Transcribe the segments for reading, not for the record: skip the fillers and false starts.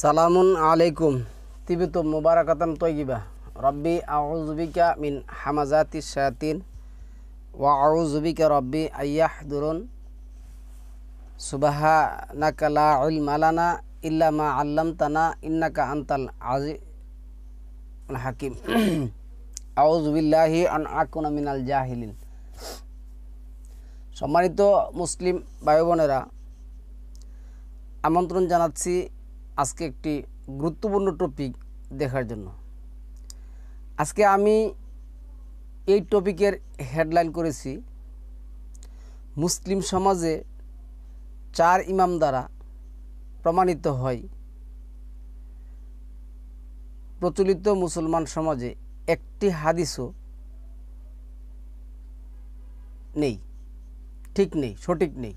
সালামুন আলাইকুম তিবিতুম মুবারাকাতান তয়্যিবা রব্বি আউযু বিকা মিন হামাযাতিশ শায়াতিন ওয়া আউযু বিকা রব্বি আইয়াহদুরুন সুবহানাকা লা ইলমা লানা ইল্লা মা আল্লামতানা ইন্নাকা আনতাল আজিজুল হাকিম আউযু বিল্লাহি আন আকুনা মিনাল জাহিলিন। সম্মানিত মুসলিম ভাই বোনেরা, আমন্ত্রণ জানাচ্ছি আজকে একটি গুরুত্বপূর্ণ টপিক দেখার জন্য। আজকে আমি এই টপিকের হেডলাইন করেছি মুসলিম সমাজে 4 ইমাম দ্বারা প্রমাণিত হয় প্রচলিত মুসলমান সমাজে একটি হাদিসও নেই, ঠিক নেই, সঠিক নেই।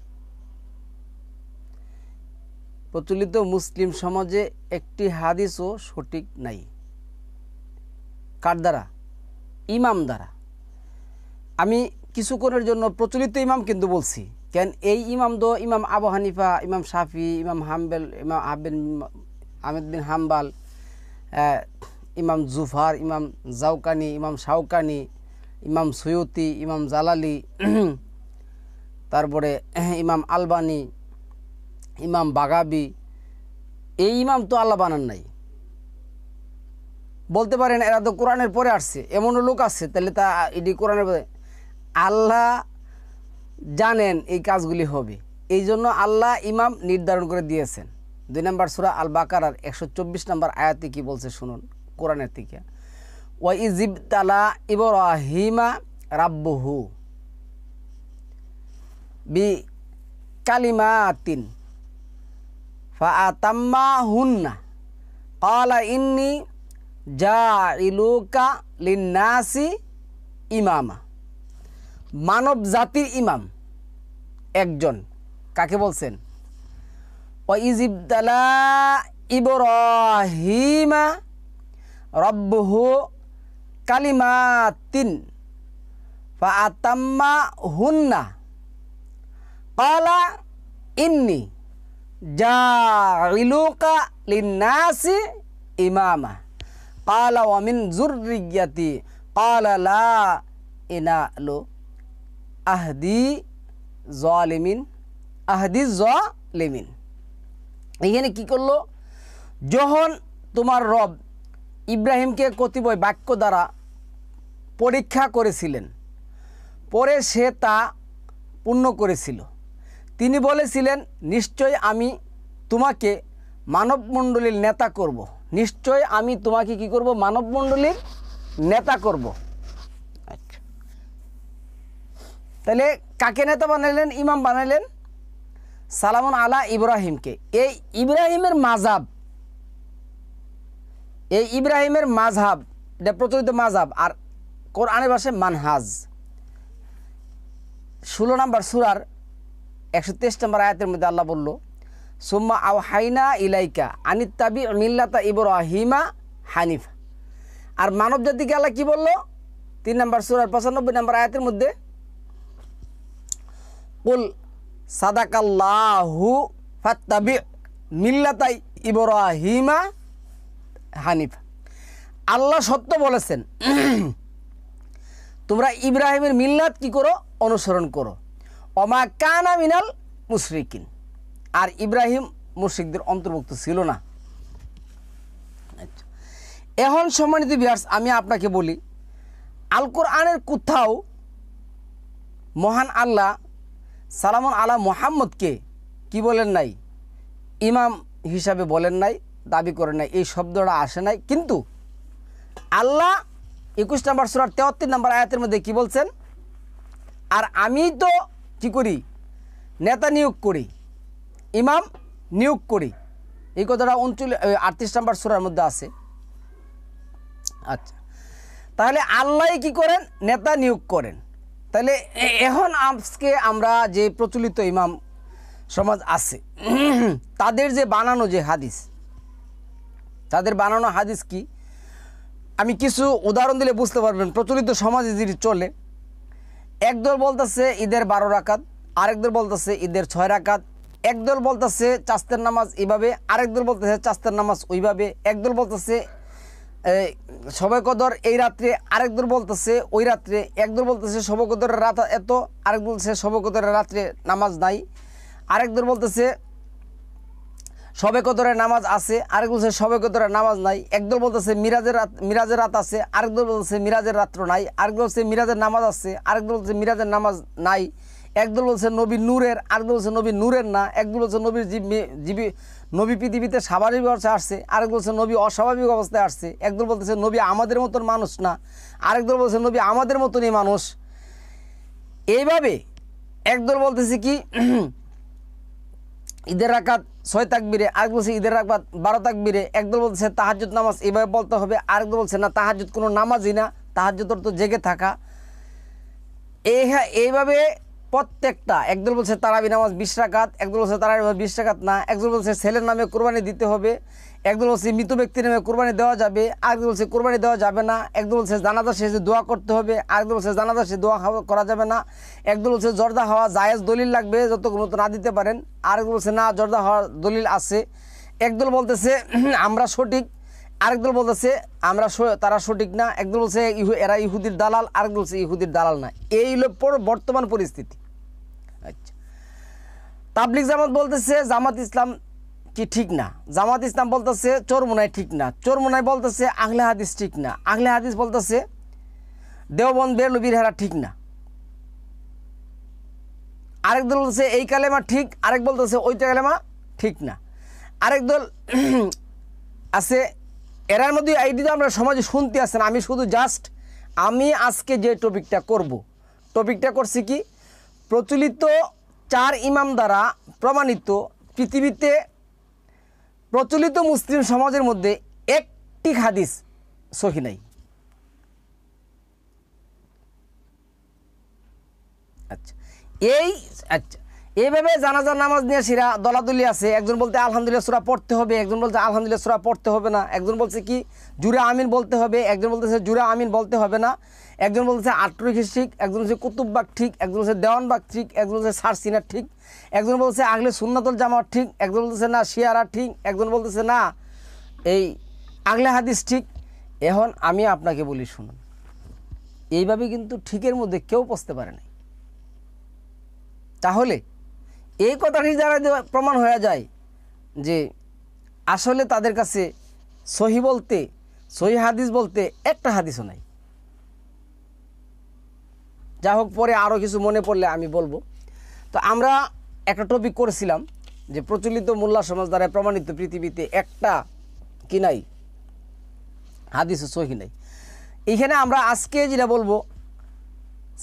প্রচলিত মুসলিম সমাজে একটি হাদিসও সঠিক নাই। কার দ্বারা? ইমাম দ্বারা। আমি কিছুক্ষণের জন্য প্রচলিত ইমাম কিন্তু বলছি, কেন এই ইমাম তো ইমাম আবু হানিফা, ইমাম শাফি, ইমাম হাম্বল, ইমাম আহমেদ বিন হাম্বাল, ইমাম জুফার, ইমাম জাওকানি, ইমাম শাওকানি, ইমাম সুয়ুতি, ইমাম জালালি, তারপরে ইমাম আলবানি, ইমাম বাগাবি, এই ইমাম তো আল্লাহ বানান নাই। বলতে পারেন এরা তো কোরআনের পরে আসছে, এমনও লোক আছে, তাহলে তা এটি কোরআনের পরে। আল্লাহ জানেন এই কাজগুলি হবে, এই জন্য আল্লাহ ইমাম নির্ধারণ করে দিয়েছেন। 2 নম্বর সূরা আল বাকারার 124 নম্বর আয়াতে কি বলছে শুনুন, কোরআনের থেকে। ওয়া ইযিবতালা ইব্রাহিমা রাব্বুহু বি কালিমাতিন ফাআতাম্মাহুন্না ক্বালা ইন্নী জাইলুকা লিন্নাসি ইমামা। মানব জাতির ইমাম একজন, কাকে বলছেন? ওয়া ইযিবতালা ইব্রাহিমা রাব্বুহু কালিমাতিন ফাআতাম্মাহুন্না ক্বালা ইন্নী জাইলুকা লিন্নাসি ইমামা ক্বালা ওয়া মিন যুররিয়্যাতি ক্বালা লা ইনালু আহদি যালিমিন এখানে কি করলো? যখন তোমার রব ইব্রাহিমকে কতিপয় বাক্য দ্বারা পরীক্ষা করেছিলেন, পরে সে তা পূর্ণ করেছিল। তিনি বলেছিলেন, নিশ্চয় আমি তোমাকে মানবমণ্ডলীর নেতা করব, নিশ্চয় আমি তোমাকে কি করব? মানবমণ্ডলীর নেতা করব। আচ্ছা, তাহলে কাকে নেতা বানাইলেন? ইমাম বানাইলেন সালামুন আলা ইব্রাহিমকে। এই ইব্রাহিমের মাযহাব, এটা প্রচলিত মাযহাব, আর কোরআনের ভাষায় মানহাজ। 16 নম্বর সূরার 123 নম্বর আয়াতের মধ্যে আল্লাহ বলল, সুম্মা আওহাইনা ইলাইকা আনিত্তাবি মিল্লাতা ইব্রাহিমা হানিফা। আর মানব জাতিকে আল্লাহ কি বলল? 3 নম্বর সূরার 95 নম্বর আয়াতের মধ্যে, কুল সাদাকাল্লাহু ফাত্তাবি মিল্লাতা ইব্রাহিমা হানিফা। আল্লাহ সত্য বলেছেন, তোমরা ইব্রাহিমের মিল্লাত কি করো? অনুসরণ করো। ওমা কানা মিনাল মুশরিকিন। আর ইব্রাহিম মুশরিকদের অন্তর্ভুক্ত ছিল না। এখন সম্মানিত ভিউয়ার্স, আমি আপনাকে বলি, আল কোরআনের কোথাও মহান আল্লাহ সালামুন আলা মুহাম্মদকে কি বলেন নাই? ইমাম হিসাবে বলেন নাই, দাবি করেন নাই, এই শব্দটা আসে নাই। কিন্তু আল্লাহ 21 নম্বর সূরার 73 নম্বর আয়াতের মধ্যে কি বলছেন? আর আমি তো কি করি? নেতা নিয়োগ করি, ইমাম নিয়োগ করি। এই কথাটা 38 নম্বর সূরার মধ্যে আছে। আচ্ছা, তাহলে আল্লাহ কি করেন? নেতা নিয়োগ করেন। তাহলে এখন আজকে আমরা যে প্রচলিত ইমাম সমাজ আছে, তাদের যে বানানো যে হাদিস, তাদের বানানো হাদিস কি? আমি কিছু উদাহরণ দিলে বুঝতে পারবেন। প্রচলিত সমাজে যদি চলে, একদল বলতেছে ঈদের 12 রাকাত, আরেক দল বলতেছে ঈদের 6 রাকাত, একদল বলতেছে চাস্তের নামাজ এইভাবে, আরেক দল বলতেছে চাস্তের নামাজ ওইভাবে, একদল বলতেছে শবে কদর এই রাত্রে, আরেক দল বলতেছে ওই রাত্রে, একদল বলতেছে শবে কদরের রাত এত, আরেক বলতেছে শবে কদরের রাত্রে নামাজ নাই, আরেক দল বলতেছে শবে কদরের নামাজ আছে, আরেক বলছে শবে কদরের নামাজ নাই, একদল বলতেছে মিরাজের রাত আছে, আরেক দল বলতেছে মিরাজের রাত্র নাই, আরেক দল বলছে মিরাজের নামাজ আছে, আরেক দল বলছে মিরাজের নামাজ নাই, একদল বলছে নবী নূরের, আরেকদল বলছে নবী নূরের না, একদল বলছে নবীর জীবী নবী পৃথিবীতে স্বাভাবিক অবস্থায় আসছে, আরেক বলছে নবী অস্বাভাবিক অবস্থায় আসছে, একদল বলতেছে নবী আমাদের মতন মানুষ না, আরেকদল বলছে নবী আমাদের মতনই মানুষ। এইভাবে একদল বলতেছে কি ঈদের রাকাত 6 তাকবীরে, আরেক বলছে ঈদের রাকাত 12 তাকবীরে, একদল বলছে তাহাজ্জুদ নামাজ এইভাবে বলতে হবে, আরেকদল বলছে না তাহাজ্জুদ কোনো নামাজই না, তাহাজ্জুদ তো জেগে থাকা। এইভাবে প্রত্যেকটা, একদল বলছে তারাবি নামাজ 20 রাকাত, একদল বলছে তারাবি 20 রাকাত না, একদল বলছে ছেলের নামে কোরবানি দিতে হবে, একদল বলছে মৃত ব্যক্তির নামে কোরবানি দেওয়া যাবে, আরেকদল বলছে কোরবানি দেওয়া যাবে না, একদল বলছে জানাজা শেষে দোয়া করতে হবে, আরেকদল বলছে জানাজা শেষে দোয়া করা যাবে না, একদল বলছে জর্দা হওয়া জায়েজ দলিল লাগবে যতগুলো তো না দিতে পারেন, আরেকদল বলছে না জর্দা হওয়ার দলিল আছে, একদল বলতেছে আমরা সঠিক, আরেকদল বলতেছে তারা সঠিক না, একদল বলছে এরা ইহুদির দালাল, আরেকদল বলছে ইহুদির দালাল না। এই হলো বর্তমান পরিস্থিতি। আচ্ছা, তাবলিগ জামাত বলতেছে জামাত ইসলাম কি ঠিক না, জামাত ইসলাম বলতেছে চরমোনাই ঠিক না, চরমোনাই বলতেছে আহলে হাদিস ঠিক না, আহলে হাদিস বলতেছে দেওবন্দ বেরলভীর হেরা ঠিক না, আরেক দল বলছে এই কালেমা ঠিক, আরেক বলতেছে ওইটা কালেমা ঠিক না, আরেক দল আছে। এরার মধ্যে আইডিয়া আমরা সমাজে শুনতে আসেন। আমি শুধু আমি আজকে যে টপিকটা করছি কি প্রচলিত 4 ইমাম দ্বারা প্রমাণিত পৃথিবীতে প্রচলিত মুসলিম সমাজের মধ্যে একটি হাদিস সহি নাই। আচ্ছা এইভাবে জানাজার নামাজ নিয়ে সেরা দলাদলি আছে। একজন বলতে আলহামদুলিল্লাহ সূরা পড়তে হবে, একজন বলতে আলহামদুলিল্লাহ সূরা পড়তে হবে না, একজন বলছে কি জুরে আমিন বলতে হবে, একজন বলতেছে জুরে আমিন বলতে হবে না, একজন বলতেছে আটরক্ষী ঠিক, একজন বলছে কুতুববাগ ঠিক, একজন বলছে দেওয়ানবাগ ঠিক, একজন বলছে সারসিনা ঠিক, একজন বলছে আহলে সুন্নাতুল জামাত ঠিক, একজন বলতেছে না শিয়ারা ঠিক, একজন বলতেছে না এই আহলে হাদিস ঠিক। এখন আমি আপনাকে বলি শুনুন, এইভাবে কিন্তু ঠিকের মধ্যে কেউ পৌঁছতে পারে না। তাহলে এই কথাটি দ্বারা প্রমাণ হয়ে যায় যে আসলে তাদের কাছে সহি হাদিস বলতে একটা হাদিসও নাই। যা হোক, পরে আরও কিছু মনে পড়লে আমি বলবো। তো আমরা একটা টপিক করেছিলাম যে প্রচলিত মোল্লা সমাজ দ্বারা প্রমাণিত পৃথিবীতে একটা কি নাই, হাদিসও সহি নাই। এইখানে আমরা আজকে যেটা বলবো,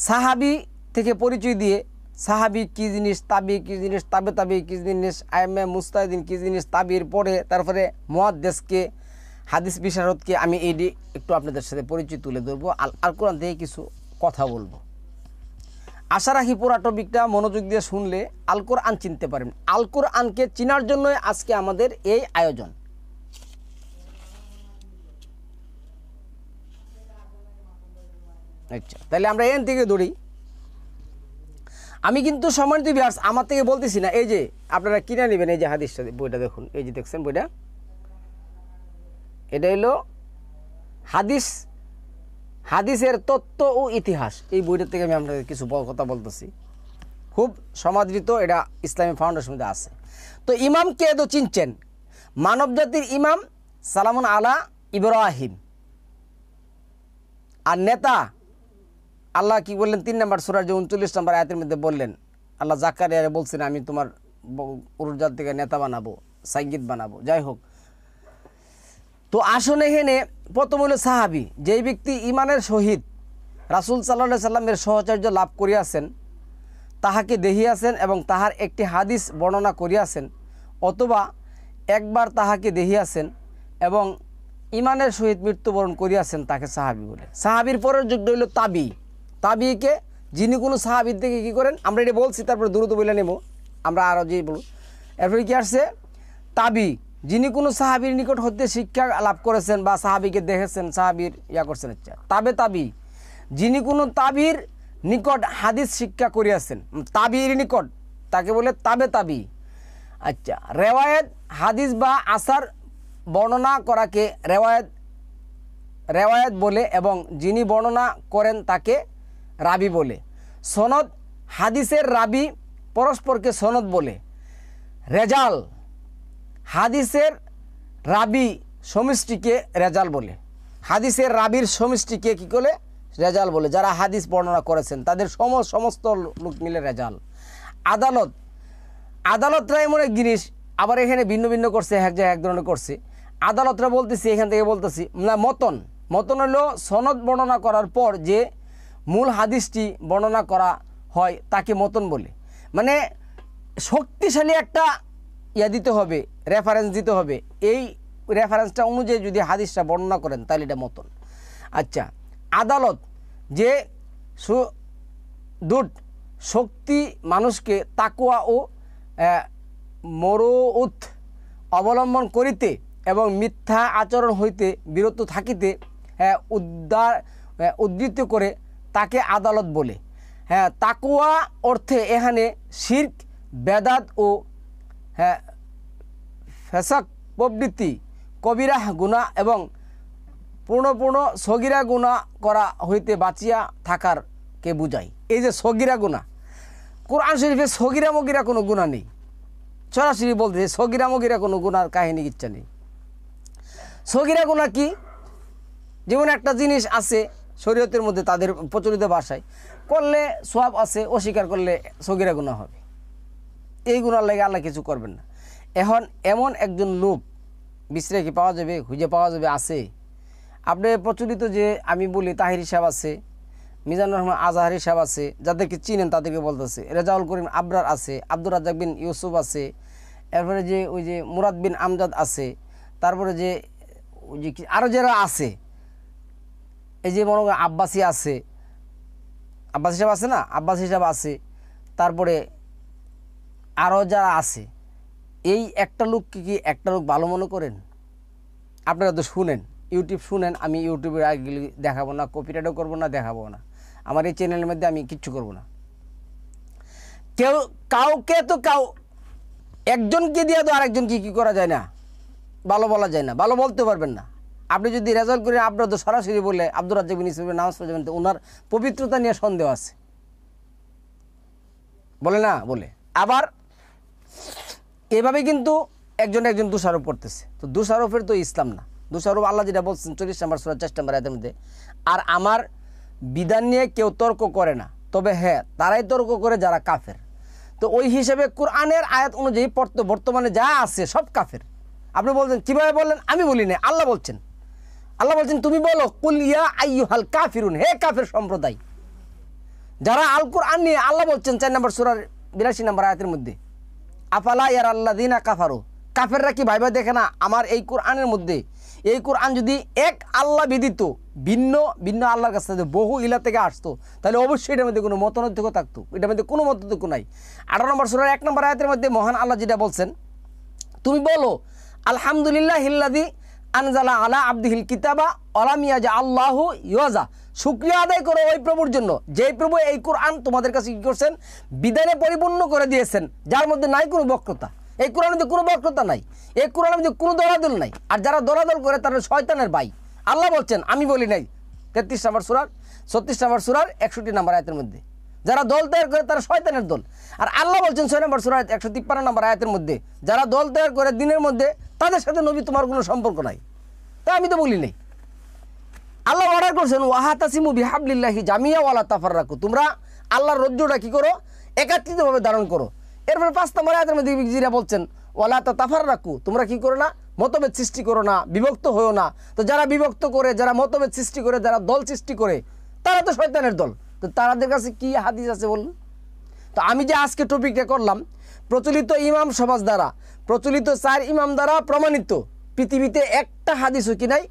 সাহাবি থেকে পরিচয় দিয়ে সাহাবি কী জিনিস, তাবি কী জিনিস, তাবে কী জিনিস, আইমে মুস্তাহিদিন কী জিনিস, তাবির পরে তারপরে মুহাদ্দিসকে, হাদিস বিশারদকে আমি এইটি একটু আপনাদের সাথে পরিচয় তুলে ধরবো, আল কোরআন থেকে কিছু কথা বলবো। আশা রাখি পুরা টপিকটা মনোযোগ দিয়ে শুনলে আল কোরআন চিনতে পারেন। আল কোরআনকে চিনার জন্যই আজকে আমাদের এই আয়োজন। আচ্ছা, তাহলে আমরা এখান থেকে ধরি। আমি কিন্তু সম্মানিত ভিউয়ার্স আমার থেকে বলতেছি না, এই যে আপনারা কিনে নেবেন, এই যে হাদিসটা বইটা দেখুন, এই যে দেখছেন বইটা, এটা হলো হাদিসের তত্ত্ব ও ইতিহাস। এই বইটার থেকে আমি আপনাদের কিছু কথা বলতেছি, খুব সমাদৃত, এটা ইসলামী ফাউন্ডেশনে আছে। তো ইমাম কে তো চিনছেন, মানব জাতির ইমাম সালামুন আলা ইব্রাহিম। আর নেতা আল্লাহ কি বললেন 3 নম্বর সূরার যে 39 নম্বর আয়াতের মধ্যে বললেন, আল্লাহ জাকারিয়ারে বলছেন আমি তোমার উরুজাত থেকে নেতা বানাবো, সাইয়্যিদ বানাবো। যাই হোক, তো আসুন এখানে প্রথম হলো সাহাবি, যেই ব্যক্তি ইমানের সহিত রাসূল সাল্লাল্লাহু আলাইহি সাল্লামের সহচর্য লাভ করিয়াছেন, তাহাকে দেখিয়াছেন এবং তাহার একটি হাদিস বর্ণনা করিয়াছেন, অথবা একবার তাহাকে দেখিয়াছেন এবং ইমানের সহিত মৃত্যুবরণ করিয়াছেন, তাকে সাহাবি বলে। সাহাবির পরের যুগ হইল তাবিকে, যিনি কোনো সাহাবির থেকে কী করেন, আমরা এটা বলছি তারপরে দ্রুত বলে নেব, আমরা আরও যে বলব। এরপরে কি আসছে তাবি, যিনি কোনো সাহাবির নিকট হতে শিক্ষা লাভ করেছেন বা সাহাবিকে দেখেছেন, সাহাবির করছেন। আচ্ছা, তাবি, যিনি কোনো তাবির নিকট হাদিস শিক্ষা করিয়াছেন, তাবির নিকট তাকে বলে তাবি। আচ্ছা, রেওয়ায়েত হাদিস বা আসার বর্ণনা করাকে রেওয়ায়েত বলে এবং যিনি বর্ণনা করেন তাকে রাবি বলে। সনদ হাদিসের রাবি পরস্পরকে সনদ বলে। রেজাল হাদিসের রাবি সমষ্টিকে রেজাল বলে। হাদিসের রাবির সমষ্টিকে কী করে? রেজাল বলে। যারা হাদিস বর্ণনা করেছেন তাদের সমস্ত লোক মিলে রেজাল। আদালতরা এমন এক জিনিস, আবার এখানে ভিন্ন ভিন্ন করছে, এক জায়গায় এক ধরনের করছে। আদালতরা বলতেছি, এখান থেকে বলতেছি না, মতন হলো সনদ বর্ণনা করার পর যে মূল হাদিসটি বর্ণনা করা হয় তাকে মতন বলে। মানে শক্তিশালী একটা দিতে হবে, রেফারেন্স দিতে হবে। এই রেফারেন্সটা অনুযায়ী যদি হাদিসটা বর্ণনা করেন তাহলে এটা মতন। আচ্ছা, আদালত যে দুট শক্তি মানুষকে তাকওয়া ও মরউত অবলম্বন করিতে এবং মিথ্যা আচরণ হইতে বিরত থাকিতে উদ্ধৃত করে তাকে আদালত বলে। তাকওয়া অর্থে এখানে শিরক, বেদাত ও ফেসাক প্রবৃত্তি, কবিরা গুনাহ এবং পূর্ণ সগিরা গুনাহ করা হইতে বাঁচিয়া থাকারকে বুঝায়। এই যে সগিরা গুনাহ, কোরআন শরীফে সগিরা মগিরা কোনো গুনাহ নেই। সরাসরি বলতে সগিরা মগিরা কোনো গুনার কাহিনী ইচ্ছা নেই। সগিরা গুনাহ কি? যেমন একটা জিনিস আছে শরীয়তের মধ্যে, তাদের প্রচলিত ভাষায় করলে সওয়াব আছে, অস্বীকার করলে সগিরা গুনাহ হবে। এই গুনার লাগে আল্লাহ কিছু করবেন না। এখন এমন একজন লোক বিশ্রে কি পাওয়া যাবে? খুঁজে পাওয়া যাবে? আছে। আপনি প্রচলিত যে আমি বলি তাহির সাহেব আছে, মিজানুর রহমান আজহারি সাহেব আছে, যাদেরকে চিনেন তাদেরকে বলতেছে। রেজাউল করিম আবরার আছে, আব্দুর রাজ্জাক বিন ইউসুফ আছে, এরপরে যে ওই যে মুরাদ বিন আমজাদ আছে, তারপরে যে ওই যে আরও যারা আছে, এই যে মনে করেন আব্বাসী আছে, আব্বাসী সাহেব আছে না, আব্বাসী সাহেব আছে, তারপরে আরও যারা আছে। এই একটা লোককে কি একটা লোক ভালো মনে করেন? আপনারা তো শুনেন, ইউটিউব শুনেন। আমি ইউটিউবে দেখাবো না, কপিরাইটও করবো না, দেখাবো না। আমার এই চ্যানেলের মধ্যে আমি কিচ্ছু করবো না। কাউকে তো একজনকে দিয়ে তো আরেকজনকে কী করা যায় না, ভালো বলা যায় না, ভালো বলতে পারবেন না। আপনি যদি রেজাল্ট করে আপনার তো সরাসরি বলে আব্দুর রাজ্জাক বিন ইউসুফের নামাজ পড়ে যাবেন, তো ওনার পবিত্রতা নিয়ে সন্দেহ আছে, বলে না বলে। আবার এভাবে কিন্তু একজন দোষারোপ করতেছে। তো দোষারোপের তো ইসলাম না। দোষারোপ আল্লাহ যেটা বলছেন 40 নম্বর সূরা 4 নম্বর আয়াতের মধ্যে, আর আমার বিধান নিয়ে কেউ তর্ক করে না, তবে হ্যাঁ তারাই তর্ক করে যারা কাফের। তো ওই হিসেবে কোরআনের আয়াত অনুযায়ী বর্তমানে যা আছে সব কাফের। আপনি বলছেন কীভাবে বললেন? আমি বলি না, আল্লাহ বলছেন। আল্লাহ বলছেন তুমি বলো, কুল ইয়া আইয়ুহাল কাফিরুন, হে কাফের সম্প্রদায়। যারা আল কোরআন নিয়ে, আল্লাহ বলছেন 4 নম্বর সূরার 82 নম্বর আয়াতের মধ্যে, আফালা ইয়ারাল্লাযিনা কাফারু, কাফেররা কি ভাইবা দেখে না আমার এই কোরআনের মধ্যে, এই কোরআন যদি এক আল্লাহ ব্যতীত ভিন্ন আল্লাহর কাছ থেকে বহু ইলা থেকে আসতো, তাহলে অবশ্যই এটার মধ্যে কোনো মতনৈক্য থাকতো। এটার মধ্যে কোনো মতনৈক্য নাই। 18 নম্বর সূরার 1 নম্বর আয়াতের মধ্যে মহান আল্লাহ যেটা বলছেন, তুমি বলো আলহামদুলিল্লাহিল্লাযী আনজালা আলা আবদিহিল কিতাবা ওয়ালাম ইয়াজআল্লাহু ইওয়াজা, শুকরিয়া আদায় করো ওই প্রভুর জন্য, যেই প্রভু এই কোরআন তোমাদের কাছে কী করছেন? বিধানে পরিপূর্ণ করে দিয়েছেন, যার মধ্যে নাই কোনো বক্রতা। এই কোরআনের মধ্যে কোনো বক্রতা নাই, এই কোরআনের মধ্যে কোনো দলাদল নাই। আর যারা দলাদল করে তারা শয়তানের ভাই। আল্লাহ বলছেন, আমি বলি নাই। 33 নম্বর সূরার 36 নম্বর সূরার 61 নম্বর আয়াতের মধ্যে, যারা দল তৈরি করে তারা শয়তানের দল। আর আল্লাহ বলছেন 6 নম্বর সূরার 153 নম্বর আয়াতের মধ্যে, যারা দল তৈরি করে দিনের মধ্যে, তাদের সাথে নবী তোমার কোনো সম্পর্ক নাই। তা আমি তো বলি নাই। আল্লাহ অর্ডার করছেন ওয়াহাতাসিমু বিহাবলিল্লাহি জামিয়া ওয়ালা তাফাররাকু, তোমরা আল্লাহর রজ্জুটা কী করো? একত্রিতভাবে ধারণ করো। এরপরে 5 নম্বর আয়াতের মধ্যে যিরা বলছেন ওয়ালা তাফাররাকু, তোমরা কী করো না? মতভেদ সৃষ্টি করো না, বিভক্ত হয়েও না। তো যারা বিভক্ত করে, যারা মতভেদ সৃষ্টি করে, যারা দল সৃষ্টি করে, তারা তো শয়তানের দল। তো তাদের কাছে কি হাদিস আছে বলুন? তো আমি যে আজকে টপিকটা করলাম, প্রচলিত ইমাম সমাজ দ্বারা, প্রচলিত 4 ইমাম দ্বারা প্রমাণিত পৃথিবীতে একটা হাদিসও কি নাই?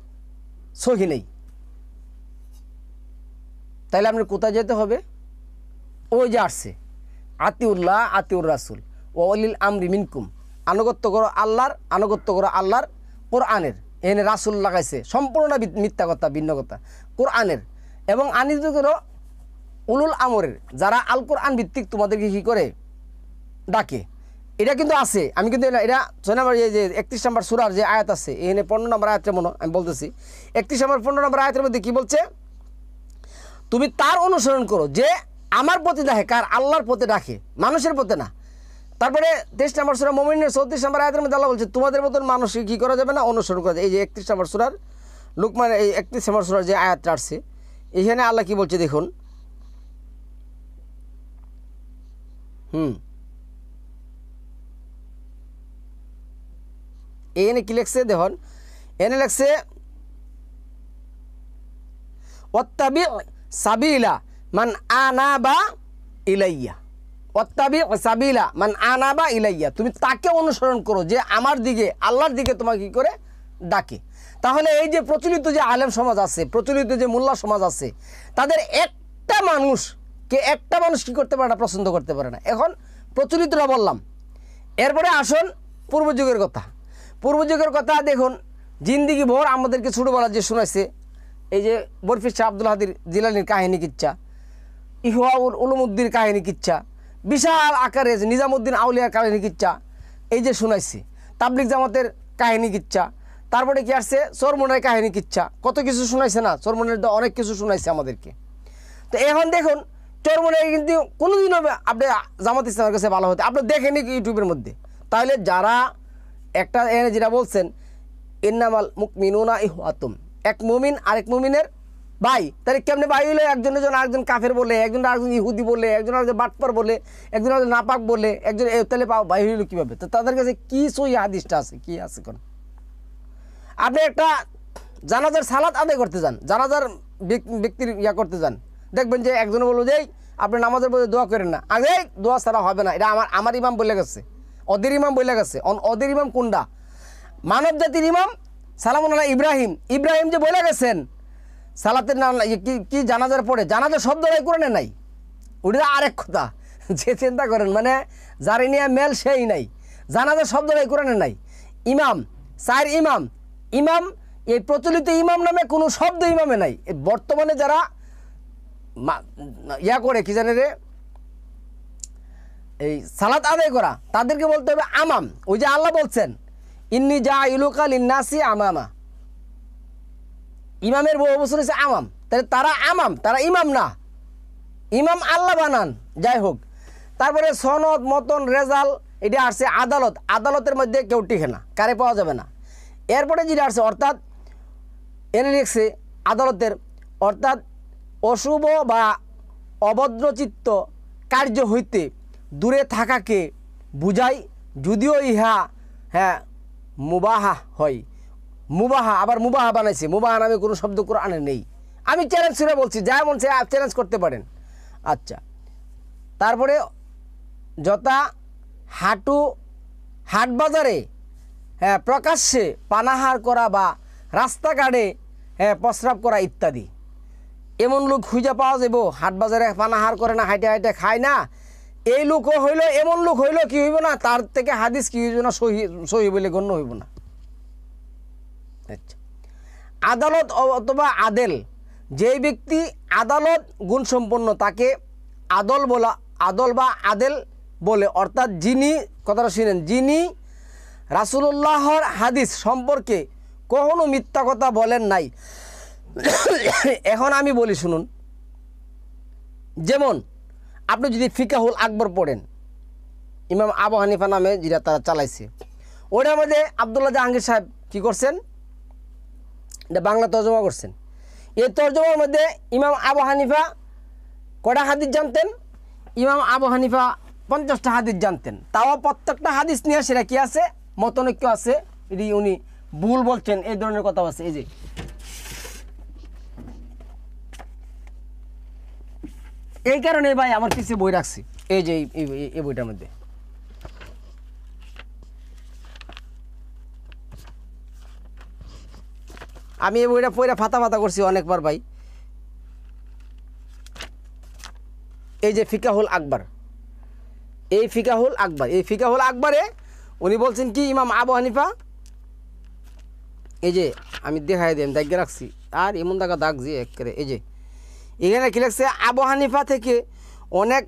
সহি নেই। তাইলে আপনার কোথায় যেতে হবে? ওই যে আসছে আতিউল্লাহ আতিউর রাসুল ও অলিল আমরি মিনকুম, আনুগত্য করো আল্লাহর, আনুগত্য করো আল্লাহর কোরআনের। এখানে রাসুল লাগাইছে, সম্পূর্ণ মিথ্যা কথা, ভিন্ন কথা। কোরআনের এবং আনিত করো উলুল আমরের, যারা আল কোরআন ভিত্তিক তোমাদেরকে কী করে? ডাকে। এটা কিন্তু আছে, আমি কিন্তু এটা 6 নম্বর এই যে 31 নম্বর সূরার যে আয়াত আছে, এখানে 15 নম্বর আয়াতটা মনে আমি বলতেছি, 31 নম্বর 15 নম্বর আয়াতের মধ্যে কি বলছে, তুমি তার অনুসরণ করো যে আমার প্রতি ডাকে, কার? আল্লাহর প্রতি ডাকে, মানুষের প্রতি না। তারপরে 23 নম্বর সূরা মুমিনের 34 নম্বর আয়াতের মধ্যে আল্লাহ বলছে তোমাদের মতন মানুষকে কী করা যাবে না, অনুসরণ করা যায়। এই যে 31 নম্বর সূরার লুকমান, এই 31 নম্বর সূরার যে আয়াতটা আসছে, এখানে আল্লাহ কি বলছে দেখুন, এখানে কি লেখছে দেখুন, এনে লেখছে ওয়াত্তাবি সাবিলা মান আনাবা ইলাইয়া, ওয়াত্তাবি সাবিলা মান আনাবা ইলাইয়া, তুমি তাকে অনুসরণ করো যে আমার দিকে, আল্লাহর দিকে তোমাকে কী করে ডাকে। তাহলে এই যে প্রচলিত যে আলেম সমাজ আছে, প্রচলিত যে মোল্লা সমাজ আছে, তাদের একটা মানুষ কি করতে পারে না, পছন্দ করতে পারে না। এখন প্রচলিতটা বললাম, এরপরে আসুন পূর্বযুগের কথা। পূর্বযুগের কথা দেখুন, জিন্দিগি ভোর আমাদেরকে ছোটোবেলা যে শোনাইছে, এই যে বরফি শাহ আব্দুল হাদির জিলানির কাহিনী কিচ্ছা, ইহওয়াউল উলুমুদ্দির কাহিনী কিচ্ছা, বিশাল আকারে নিজামুদ্দিন আউলিয়ার কাহিনী কিচ্ছা এই যে শোনাইছে, তাবলিগ জামাতের কাহিনী কিচ্ছা, তারপরে কি আসছে চরমনের কাহিনী কিচ্ছা, কত কিছু শোনাইছে না, চরমনের তো অনেক কিছু শোনাইছে আমাদেরকে। তো এখন দেখুন চরমনের কিন্তু কোনোদিনও আপনি জামাত ইসলামের কাছে ভালো হতে আপনি দেখেনি ইউটিউবের মধ্যে। তাহলে যারা একটা এনে যেটা বলছেন ইন্নামাল মুমিনুনা ইখওয়াতুম, এক মুমিন আরেক মুমিনের ভাই, তাহলে কেমনে ভাই হইলে একজন আরেকজন কাফের বলে, একজন আরেকজন ইহুদি বলে, একজন আরেকজন বাটপার বলে, একজন আরেকজন নাপাক বলে, একজন তাহলে ভাই হইল কীভাবে? তো তাদের কাছে কী সই হাদিসটা আছে, কী আছে? কোন আপনি একটা জানাজার সালাত আদায় করতে যান, জানাজার ব্যক্তির করতে যান, দেখবেন যে একজনে বলবো যে আপনি নামাজের মধ্যে দোয়া করেন না, আগে দোয়া ছাড়া হবে না, এটা আমার ইমাম বলে গেছে, ওদের ইমাম বলে গেছে। ওদের ইমাম কোনটা? মানব জাতির ইমাম সালামুল্লাহ ইব্রাহিম যে বলে গেছেন সালাতের নাম কি জানাজার পরে, জানাজার শব্দটাই কোরআনে নাই, ওটা আরেক কথা। যে চিন্তা করেন মানে যার নিয়ে মেল সেই নাই, জানাজার শব্দটাই কোরআনে নাই। ইমাম চার ইমাম এই প্রচলিত ইমাম নামে কোনো শব্দ ইমামে নাই। বর্তমানে যারা করে কি জানে রে, এই সালাত আদায় করা, তাদেরকে বলতে হবে আমাম। ওই যে আল্লাহ বলছেন ইন্নি জাইলুকা লিন্নাসি আমামা, ইমামের বহু বছর হচ্ছে আমাম, তাহলে তারা আমাম, তারা ইমাম না, ইমাম আল্লাহ বানান। যাই হোক, তারপরে সনদ মতন রেজাল এটা আসছে আদালত, আদালতের মধ্যে কেউ টিকে না, কারে পাওয়া যাবে না। এরপরে যেটা আসছে অর্থাৎ এনে লিখছে আদালতের, অর্থাৎ অশুভ বা অভদ্রচিত্ত কার্য হইতে দূরে থাকাকে বুঝাই, যদিও ইহা মুবাহা হয়। মুবাহা, আবার মুবাহা বানাইছে, মুবাহা নামে কোনো শব্দ কোরআনে নেই। আমি চ্যালেঞ্জ করে বলছি, যা মন সে চ্যালেঞ্জ করতে পারেন। আচ্ছা, তারপরে যথা হাট বাজারে প্রকাশ্যে পানাহার করা বা রাস্তাঘাটে প্রস্রাব করা ইত্যাদি, এমন লোক খুঁজে পাওয়া যাব হাট বাজারে পানাহার করে না, হাইটে হাইটে খায় না, এই লোকও হইল, এমন লোক হইল কি হইব না, তার থেকে হাদিস কি হইব না, সহি বলে গণ্য হইব না। আচ্ছা, আদালত অথবা আদেল, যেই ব্যক্তি আদালত গুণসম্পন্ন তাকে আদল বা আদেল বলে, অর্থাৎ যিনি, কথাটা শুনেন, যিনি রাসূলুল্লাহর হাদিস সম্পর্কে কখনো মিথ্যা কথা বলেন নাই। এখন আমি বলি শুনুন, যেমন আপনি যদি ফিকাহুল আকবর পড়েন, ইমাম আবু হানিফা নামে যেটা তারা চালাইছে, ওটার মধ্যে আব্দুল্লাহ জাহাঙ্গীর সাহেব কী করছেন, এটা বাংলা তর্জমা করছেন। এই তর্জমার মধ্যে ইমাম আবু হানিফা কটা হাদিস জানতেন? ইমাম আবু হানিফা 50টা হাদিস জানতেন। তাও প্রত্যেকটা হাদিস নিয়ে সেটা কী আছে, মতনৈক্য আছে, এটি উনি ভুল বলছেন, এই ধরনের কথা আছে। এই যে এই কারণে ভাই আমার কিছু বই রাখছি, এই যে এই বইটার মধ্যে আমি এই বইটা পড়ে ফাতা করছি অনেকবার ভাই। এই যে ফিকাহুল আকবর, এই ফিকাহুল আকবরে উনি বলছেন কি, ইমাম আবু হানিফা, এই যে আমি দেখাই দিই, আমি দাগিয়ে রাখছি, আর এমন দাগা দাগ যে একেবারে, এই যে এখানে কি লাগছে, আবু হানিফা থেকে অনেক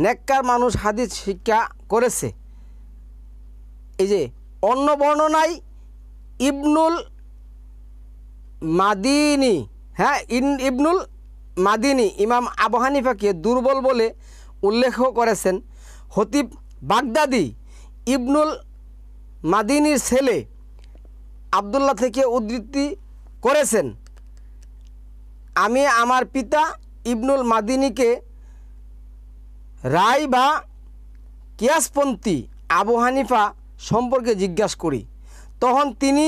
নেককার মানুষ হাদিস শিক্ষা করেছে, এই যে অন্য বর্ণনায় ইবনুল মাদিনী, হ্যাঁ ইবনুল মাদিনী ইমাম আবু হানিফাকে দুর্বল বলে উল্লেখ করেছেন। খতিব বাগদাদি ইবনুল মাদিনীর ছেলে আবদুল্লাহ থেকে উদ্ধৃতি করেছেন, আমি আমার পিতা ইবনুল মাদিনীকে রায় বা কিয়াসপন্থী আবু হানিফা সম্পর্কে জিজ্ঞাসা করি, তখন তিনি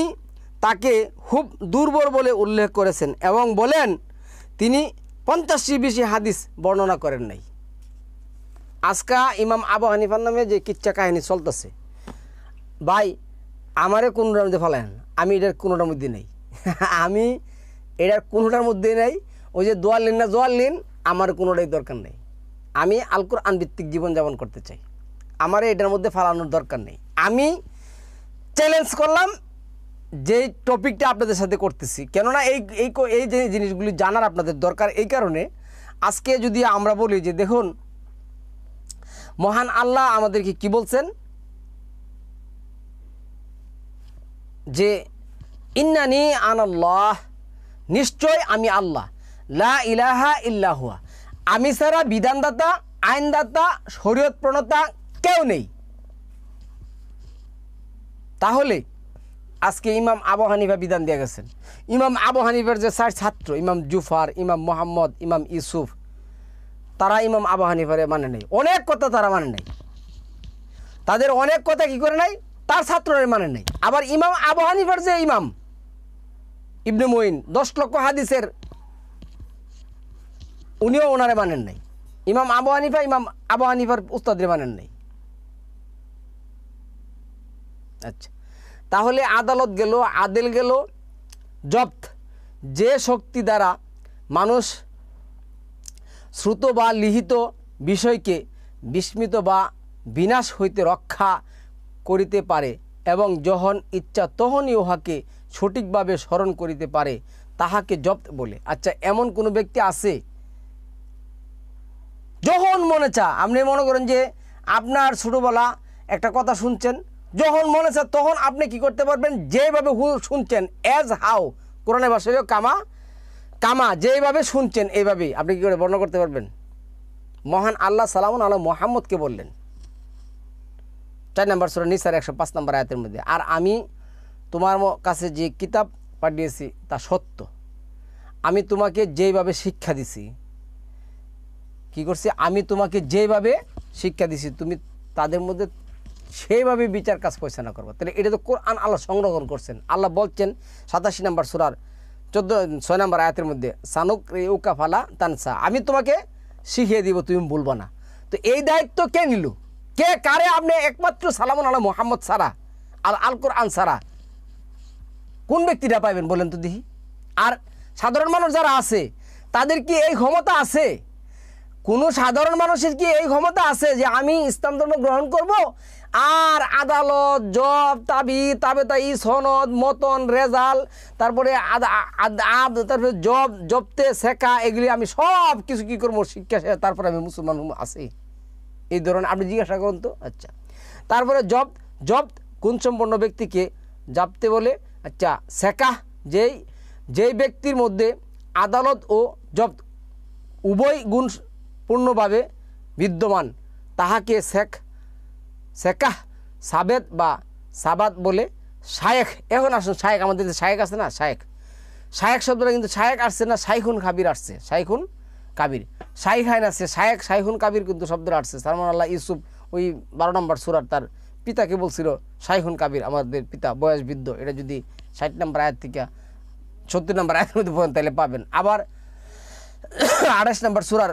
তাকে খুব দুর্বল বলে উল্লেখ করেছেন এবং বলেন তিনি 50টি বেশি হাদিস বর্ণনা করেন নাই। আজকা ইমাম আবু হানিফার নামে যে কিচ্ছা কাহিনী চলতেছে, ভাই আমারে কোনোটার মধ্যে ফেলায়েন, আমি এটার কোনোটার মধ্যে নেই, আমি এটার কোনোটার মধ্যে নেই। ওই যে দোয়ার লিন না জোয়ার লিন, আমার কোনোটাই দরকার নেই। আমি আল কোরআন ভিত্তিক জীবনযাপন করতে চাই, আমার এটার মধ্যে ফালানোর দরকার নেই। আমি চ্যালেঞ্জ করলাম যে টপিকটা আপনাদের সাথে করতেছি, কেননা এই যে জিনিসগুলি জানার আপনাদের দরকার। এই কারণে আজকে যদি আমরা বলি যে দেখুন মহান আল্লাহ আমাদেরকে কি বলছেন, যে ইন্নানি আনাল্লাহ, নিশ্চয় আমি আল্লাহ, লা ইলাহা ইল্লা হুয়া, আমি ছাড়া বিধানদাতা, আইনদাতা, শরীয়ত প্রণেতা কেউ নেই। তাহলে আজকে ইমাম আবু হানিফা বিধান দিয়ে গেছেন। ইমাম আবু হানিফার যে 4 ছাত্র, ইমাম জুফার, ইমাম মোহাম্মদ, ইমাম ইউসুফ, তারা ইমাম আবু হানিফারে মানে নেই, অনেক কথা তারা মানে নেই, তাদের অনেক কথা কি করে নাই, তার ছাত্রের মানে নেই। আবার ইমাম আবু হানিফার যে ইমাম ইবনে মুইন 10 লক্ষ হাদিসের, উনিও ওনারে মানেন নাই। ইমাম আবু হানিফার উস্তাদের মানেন নাই। আচ্ছা, তাহলে আদালত গেল, আদেল গেল, জব্ত, যে শক্তি দ্বারা মানুষ শ্রুত বা লিখিত বিষয়কে বিস্মিত বা বিনাশ হইতে রক্ষা করিতে পারে এবং যখন ইচ্ছা তখনই উহাকে সঠিকভাবে স্মরণ করিতে পারে, তাহাকে জব্ত বলে। আচ্ছা, এমন কোনো ব্যক্তি আছে যখন মনে চা, আপনি মনে করেন যে আপনার ছোটোবেলা একটা কথা শুনছেন, যখন মনে চা তখন আপনি কি করতে পারবেন, যেভাবে শুনছেন, অ্যাজ হাউ, কোরআনের ভাষায় কামা যেভাবে শুনছেন এইভাবেই আপনি কী করে বর্ণনা করতে পারবেন। মহান আল্লাহ সালামুন আলা মুহাম্মদকে বললেন 4 নম্বর সূরা নিসার 105 নম্বর আয়াতের মধ্যে, আর আমি তোমার কাছে যে কিতাব পাঠিয়েছি তা সত্য, আমি তোমাকে যেইভাবে শিক্ষা দিছি, কি করছি, আমি তোমাকে যেভাবে শিক্ষা দিছি তুমি তাদের মধ্যে সেইভাবে বিচার কাজ পরিচালনা করবো। তাহলে এটা তো কোরআন আল্লাহ সংরক্ষণ করছেন। আল্লাহ বলছেন 87 নম্বর সূরার 6 নম্বর আয়াতের মধ্যে, সানুক ইউকা ফালা তানসা, আমি তোমাকে শিখিয়ে দিব, তুমি বলবো না। তো এই দায়িত্ব কে নিল, কে কারে? আপনি একমাত্র সালামুন আলা মুহাম্মদ ছাড়া, আল কোরআন ছাড়া কোন ব্যক্তিটা পাইবেন বলেন তো দেখি। আর সাধারণ মানুষ যারা আছে তাদের কি এই ক্ষমতা আছে? কোনো সাধারণ মানুষের কি এই ক্ষমতা আছে যে আমি ইসলাম ধর্ম গ্রহণ করব আর আদালত, জব, তাবেতাই, সনদ, মতন, রেজাল্ট, তারপরে তারপরে জবতে শেখা, এগুলি আমি সব কিছু কী করবো, শিক্ষা, তারপরে আমি মুসলমান আছি, এই ধরনের আপনি জিজ্ঞাসা করুন তো। আচ্ছা, তারপরে জব গুণ সম্পন্ন ব্যক্তিকে জাপতে বলে। আচ্ছা, শেখা যেই ব্যক্তির মধ্যে আদালত ও জব উভয় গুণ পূর্ণভাবে বিদ্যমান, তাহাকে শেখাহ সাবেদ বা সাবাদ বলে। শায়েখ, এখন আসুন শায়েখ, আমাদের শায়েখ আছে না, শায়েখ শব্দটা কিন্তু শায়েখ আসছে না, শাইখুন কাবির আসছে, শাইখুন কাবির, শাইখাইন আছে, শাইখুন কাবির কিন্তু শব্দটা আসছে। সালমান আল্লাহ ইউসুফ ওই 12 নম্বর সূরার তার পিতাকে বলছিল শাইখুন কাবির, আমাদের পিতা বয়স বৃদ্ধ। এটা যদি 60 নম্বর আয়াত থেকে 70 নম্বর আয়াতের মধ্যে পড়েন তাহলে পাবেন। আবার 28 নম্বর সূরার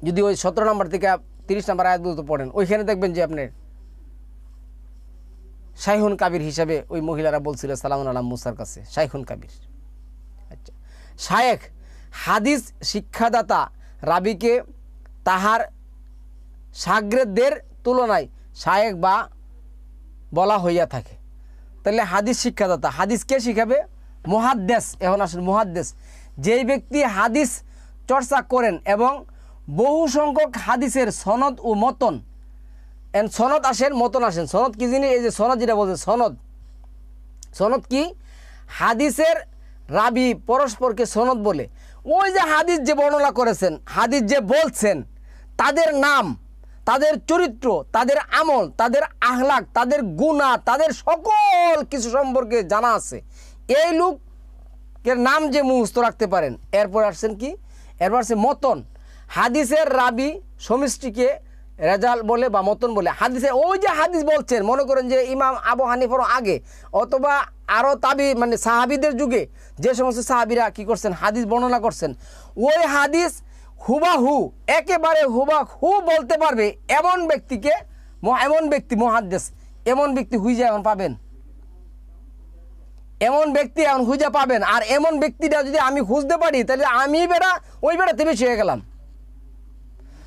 যদি ওই 17 নম্বর থেকে 30 নম্বর আয়াতগুলো পড়েন, ওইখানে দেখবেন যে আপনার শাইখুন কাবির হিসাবে ওই মহিলারা বলছিল সালামুন আলা মুসার কাছে, শাইখুন কাবির। আচ্ছা, শায়েখ হাদিস শিক্ষাদাতা রাবিকে তাহার শাগরেদদের তুলনায় শায়েখ বা বলা হইয়া থাকে। তাহলে হাদিস শিক্ষাদাতা, হাদিস কে শিখাবে? মুহাদ্দিস। এখন আসলে মুহাদ্দিস যেই ব্যক্তি হাদিস চর্চা করেন এবং বহু সংখ্যক হাদিসের সনদ ও মতন এন্ড সনদ আসেন, মতন আসেন। সনদ কি জিনিস? এই যে সনদ যেটা বলছে, সনদ, সনদ কি? হাদিসের রাবি পরস্পরকে সনদ বলে। ওই যে হাদিস যে বর্ণনা করেছেন, হাদিস যে বলছেন, তাদের নাম, তাদের চরিত্র, তাদের আমল, তাদের আহলাক, তাদের গুনাহ, তাদের সকল কিছু সম্পর্কে জানা আছে। এই লোকের নাম যে মুখস্থ রাখতে পারেন। এরপর আসছেন কি? এরপর আসছে মতন। হাদিসের রাবি সমষ্টিকে রেজাল বলে বা মতন বলে। হাদিসে ওই যে হাদিস বলছেন, মনে করেন যে ইমাম আবু হানিফার আগে অথবা আরও তাবি মানে সাহাবিদের যুগে যে সমস্ত সাহাবিরা কি করছেন, হাদিস বর্ণনা করছেন, ওই হাদিস হুবাহু একেবারে হুবাহু বলতে পারবে এমন ব্যক্তিকে, এমন ব্যক্তি মুহাদ্দিস, এমন ব্যক্তি হুইজা এখন পাবেন, এমন ব্যক্তি এখন হুইজা পাবেন। আর এমন ব্যক্তিটা যদি আমি খুঁজতে পারি, তাহলে আমি বেড়া ওই বেড়াতে বেশি হয়ে গেলাম,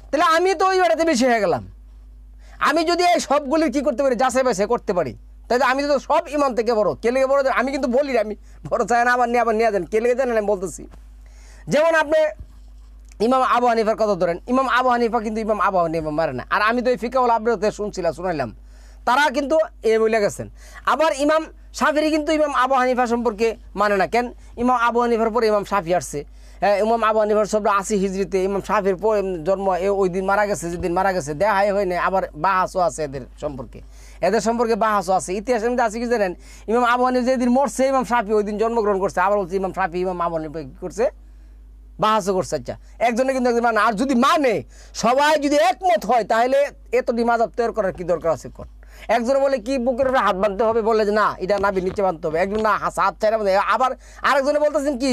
তাহলে আমি তো ওই বেড়াতে বেশি হয়ে গেলাম। আমি যদি এই সবগুলির কী করতে পারি, যাচাই বাছাই করতে পারি, তাহলে আমি তো সব ইমাম থেকে বড়। কে লেগে বড়? আমি কিন্তু বলি আমি বড় চাই না, আবার নিয়ে যান। কে লেগে জানেন আমি বলতেছি? যেমন আপনি ইমাম আবু হানিফার কথা ধরেন, ইমাম আবু হানিফা কিন্তু ইমাম আবু হানিফা মারে না। আর আমি তো এই ফিকাহুল আবরাতে শুনাইলাম, তারা কিন্তু এ বলে গেছেন। আবার ইমাম শাফিঈ কিন্তু ইমাম আবু হানিফা সম্পর্কে মানে না। কেন? ইমাম আবু হানিফার পরে ইমাম শাফিঈ আসছে। ইমাম আবু হানিফার সব 80 হিজরিতে, ইমাম শাফিঈর জন্ম ওই দিন মারা গেছে, যেদিন মারা গেছে দেখাই হয় না। আবার বাহাসও আছে এদের সম্পর্কে বাহাসও আছে। ইতিহাসের মধ্যে আছে কি জানেন? ইমাম আবু হানিফা যেদিন মরছে, ইমাম শাফিঈ ওই দিন জন্মগ্রহণ করছে। আবার বলছে ইমাম শাফিঈ ইমাম আবু হানিফা কী করছে? বাহাসও করছে। আচ্ছা, একজনে কিন্তু একজন মানে, আর যদি মানে সবাই যদি একমত হয়, তাহলে এতটি মাযহাব তৈরি করার কি দরকার আছে? কোন একজনে বলে কি বুকের উপরে হাত বাঁধতে হবে, বলে যে না এটা নাভির নিচে বাঁধতে হবে, একজন না হাত চাইরা বাঁধে। আবার আরেকজনে বলতেছেন কি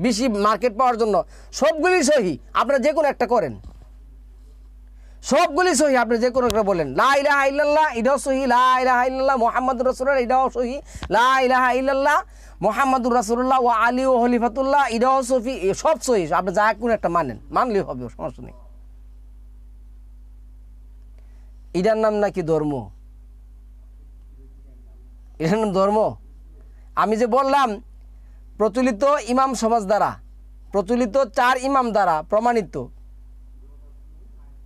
বেশি মার্কেট পাওয়ার জন্য। সবগুলি সহি, আপনারা যে কোনো একটা করেন, সবগুলি সহি, আপনি যে কোনো একটা বলেন। লা ইলাহা ইল্লাল্লাহ এটাও সহি, লা ইলাহা ইল্লাল্লাহ মুহাম্মাদুর রাসূলুল্লাহ এটাও সহি, লা ইলাহা ইল্লাল্লাহ মুহাম্মাদুর রাসূলুল্লাহ ওয়া আলী ও খলিফাতুল্লাহ এটাও সহি, সব সহি। আপনি যা কোনো একটা মানেন, মানলেই হবে, সমস্যা নেই। এটার নাম নাকি ধর্ম? এটার নাম ধর্ম? আমি যে বললাম প্রচলিত ইমাম সমাজ দ্বারা, প্রচলিত 4 ইমাম দ্বারা প্রমাণিত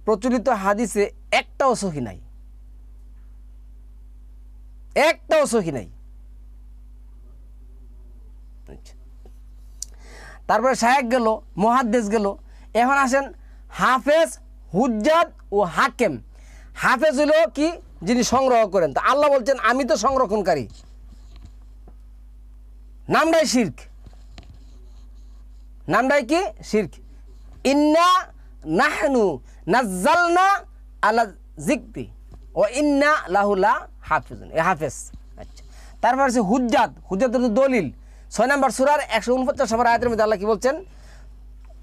প্রচলিত হাদিসে একটাও সহি নাই, একটাও সহি নাই। তারপরে শায়েখ গেল, মুহাদ্দিস গেল, এখন আসেন হাফেজ, হুজ্জাত ও হাকেম। হাফেজ হলো কি? যিনি সংগ্রহ করেন। তো আল্লাহ বলছেন আমি তো সংরক্ষণকারী, নামটাই শিরক, নামটাই কি? শিরক। ইন্না নাহনু নাজ্জালনা আলা যিকরি ও ইন্না লাহু লা হাফিজুন, এ হাফেজ। আচ্ছা, তারপর আছে হুজ্জাত। হুজ্জাত হলো দলিল। 6 নম্বর সূরার 149 নম্বর আয়াতের মধ্যে আল্লাহ কি বলছেন?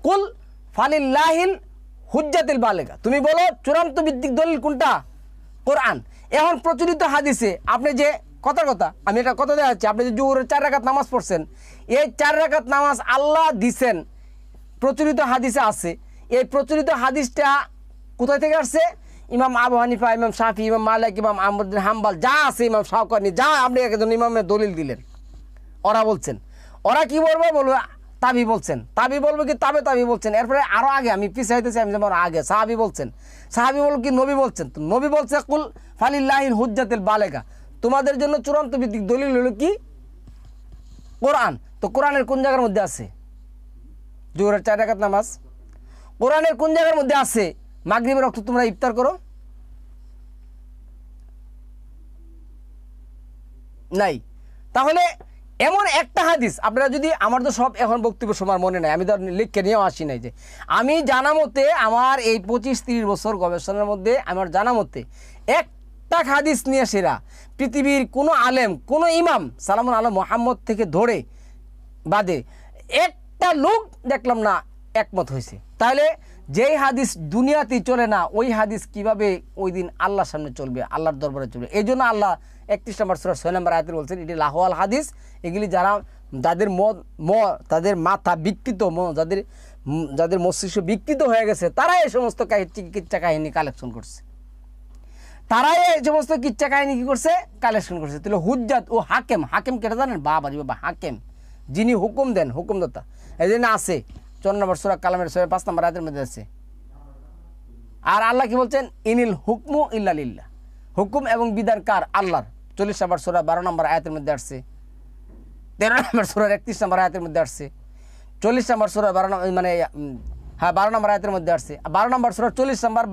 কুল ফালিল্লাহিল হুজ্জাতুল বালিগা। তুমি বলো চূড়ান্ত ভিত্তিক দলিল কোনটা? কোরআন। এখন প্রচলিত হাদিসে আপনি যে কথা আমি এটা কথা দেওয়া হচ্ছে, আপনি যে জোহরের 4 রাকাত নামাজ পড়ছেন, এই 4 রাকাত নামাজ আল্লাহ দিছেন, প্রচলিত হাদিসে আছে। এই প্রচলিত হাদিসটা কোথায় থেকে আসছে? ইমাম আবু হানিফা, ইমাম শাফি, ইমাম মালিক, ইমাম আহমদ বিন হাম্বল যা আছে, ইমাম শাওকানি যা, আপনি একজন ইমামের দলিল দিলেন। ওরা বলছেন, ওরা কি বলবে? বলবে তাবি বলছেন, তাবি বলবে কি তাবি বলছেন। এরপরে আরও আগে আমি পিছাইতেছি, আমি যেমন আগে সাহাবি বলছেন, সাহাবি বলব কি নবী বলছেন। তো নবী বলছে কুল ফালিল্লাহিল হুজ্জাতুল বালিগা, তোমাদের জন্য চূড়ান্ত ভিত্তিক দলিল হলো কি? কোরআন। তো কোরআনের কোন জায়গার মধ্যে আছে জোহরের 4 রাকাত নামাজ? কোরআনের কোন জায়গার মধ্যে আছে মাগরিবের ওয়াক্তে তোমরা ইফতার করো? নাই। তাহলে এমন একটা হাদিস আপনারা যদি, আমার তো সব এখন বক্তব্য সময় মনে নাই, আমি তো লিখে নিয়েও আসি নাই, যে আমি জানা মতে আমার এই 25-30 বছর গবেষণার মধ্যে আমার জানা মতে একটা হাদিস নিয়ে সেরা পৃথিবীর কোনো আলেম, কোনো ইমাম সালামুন আলা মুহাম্মদ থেকে ধরে বাদে একটা লোক দেখলাম না একমত হয়েছে। তাহলে যেই হাদিস দুনিয়াতেই চলে না, ওই হাদিস কিভাবে ওই দিন আল্লাহর সামনে চলবে, আল্লাহর দরবারে চলবে? এই জন্য আল্লাহ 31 নম্বর সূরা 6 নম্বর আয়াতে বলছেন এটি লাহওয়াল হাদিস। এগুলি যাদের তাদের মাথা বিকৃত, যাদের মস্তিষ্ক বিকৃত হয়ে গেছে, তারাই এই সমস্ত কিচ্ছা কাহিনী কালেকশন করছে, তারাই এই সমস্ত কিচ্ছা কাহিনী কি করছে? কালেকশন করছে। তাহলে হুজ্জাত ও হাকেম, হাকেম কেটে জানেন? বাবা হাকেম, যিনি হুকুম দেন, হুকুমদাতা। এই জন্য আছে 4 নম্বর সূরা কালামের 5 নম্বর আয়াতের মধ্যে আছে। আর আল্লাহ কি বলছেন? ইনিল হুকমু ইল্লা লিল্লাহ, হুকুম এবং বিধান কার? আল্লাহর। 40 নম্বর সূরা 12 নম্বর আয়াতের মধ্যে আসছে, 13 নম্বর সূরার 31 নম্বর আয়াতের মধ্যে আসছে, 40 নম্বর সূরা 12 মানে 12 নম্বর আয়াতের মধ্যে আসছে, 12 নম্বর সূরা 40 নম্বর